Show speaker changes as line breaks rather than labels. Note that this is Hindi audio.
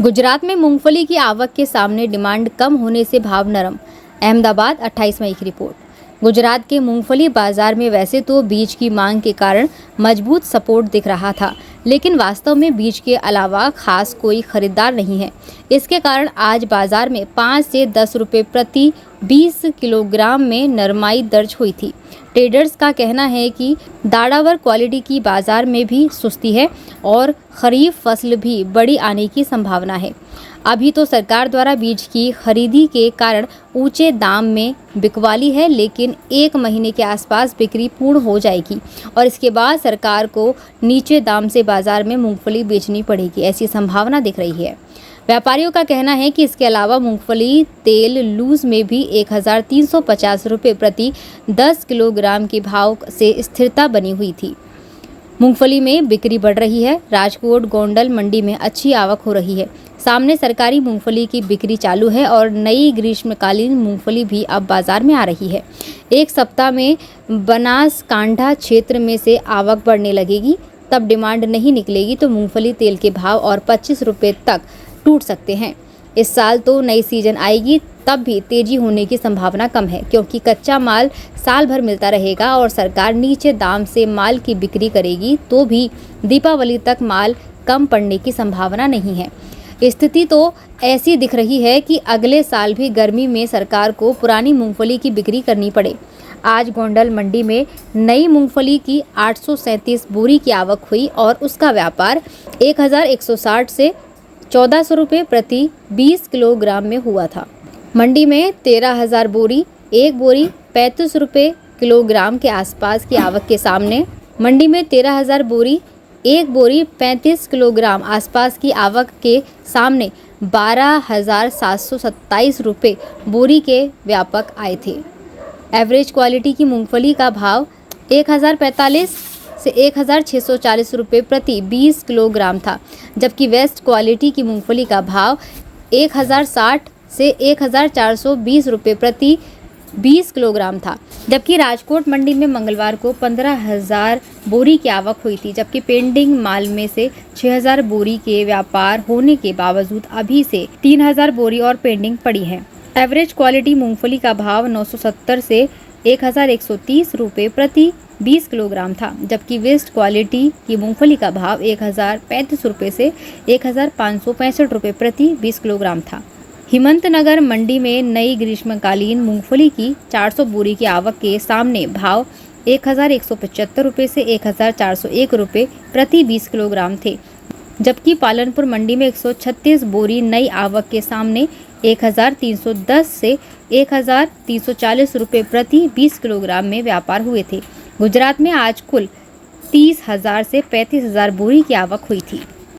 गुजरात में मूंगफली की आवक के सामने डिमांड कम होने से भाव नरम। अहमदाबाद 28 मई की रिपोर्ट। गुजरात के मूंगफली बाजार में वैसे तो बीज की मांग के कारण मजबूत सपोर्ट दिख रहा था, लेकिन वास्तव में बीज के अलावा खास कोई खरीदार नहीं है। इसके कारण आज बाजार में 5 से 10 रुपये प्रति 20 किलोग्राम में नरमाई दर्ज हुई थी। ट्रेडर्स का कहना है कि दाढ़ावर क्वालिटी की बाजार में भी सुस्ती है और खरीफ फसल भी बड़ी आने की संभावना है। अभी तो सरकार द्वारा बीज की खरीदी के कारण ऊंचे दाम में बिकवाली है, लेकिन 1 महीने के आसपास बिक्री पूर्ण हो जाएगी और इसके बाद सरकार को नीचे दाम से बाजार में मूंगफली बेचनी पड़ेगी, ऐसी संभावना दिख रही है। व्यापारियों का कहना है कि इसके अलावा मूंगफली तेल लूज में भी 1350 रुपये प्रति 10 किलोग्राम के भाव से स्थिरता बनी हुई थी। मूंगफली में बिक्री बढ़ रही है। राजकोट गोंडल मंडी में अच्छी आवक हो रही है। सामने सरकारी मूंगफली की बिक्री चालू है और नई ग्रीष्मकालीन मूंगफली भी अब बाजार में आ रही है। एक सप्ताह में बनासकांठा क्षेत्र में से आवक बढ़ने लगेगी, तब डिमांड नहीं निकलेगी तो मूंगफली तेल के भाव और 25 रुपये तक टूट सकते हैं। इस साल तो नई सीजन आएगी, तब भी तेजी होने की संभावना कम है, क्योंकि कच्चा माल साल भर मिलता रहेगा और सरकार नीचे दाम से माल की बिक्री करेगी तो भी दीपावली तक माल कम पड़ने की संभावना नहीं है। स्थिति तो ऐसी दिख रही है कि अगले साल भी गर्मी में सरकार को पुरानी मूंगफली की बिक्री करनी पड़े। आज गोंडल मंडी में नई मूंगफली की 837 बोरी की आवक हुई और उसका व्यापार 1160 से 1400 रुपये प्रति 20 किलोग्राम में हुआ था। मंडी में 13,000 बोरी, एक बोरी 35 रुपये किलोग्राम के आसपास की आवक के सामने मंडी में 13,000 बोरी, एक बोरी 35 किलोग्राम आसपास की आवक के सामने 12,727 रुपये बोरी के व्यापक आए थे। एवरेज क्वालिटी की मूंगफली का भाव 1,045 से 1,640 रुपये प्रति 20 किलोग्राम था, जबकि वेस्ट क्वालिटी की मूंगफली का भाव 1,060 से 1,420 रुपये प्रति 20 किलोग्राम था। जबकि राजकोट मंडी में मंगलवार को 15,000 बोरी की आवक हुई थी, जबकि पेंडिंग माल में से 6,000 बोरी के व्यापार होने के बावजूद अभी से 3,000 बोरी और पेंडिंग पड़ी है। एवरेज क्वालिटी मूंगफली का भाव 970 से 1,130 रुपये प्रति 20 किलोग्राम था, जबकि वेस्ट क्वालिटी की मूंगफली का भाव 1,035 रुपये से 1,565 रुपये प्रति 20 किलोग्राम था। हिम्मतनगर मंडी में नई ग्रीष्मकालीन मूंगफली की 400 बोरी की आवक के सामने भाव 1,175 रुपये से 1,401 रुपये प्रति 20 किलोग्राम थे, जबकि पालनपुर मंडी में 136 बोरी नई आवक के सामने 1,310 से 1,340 रुपये प्रति 20 किलोग्राम में व्यापार हुए थे। गुजरात में आज कुल 30,000 से 35,000 बोरी की आवक हुई थी।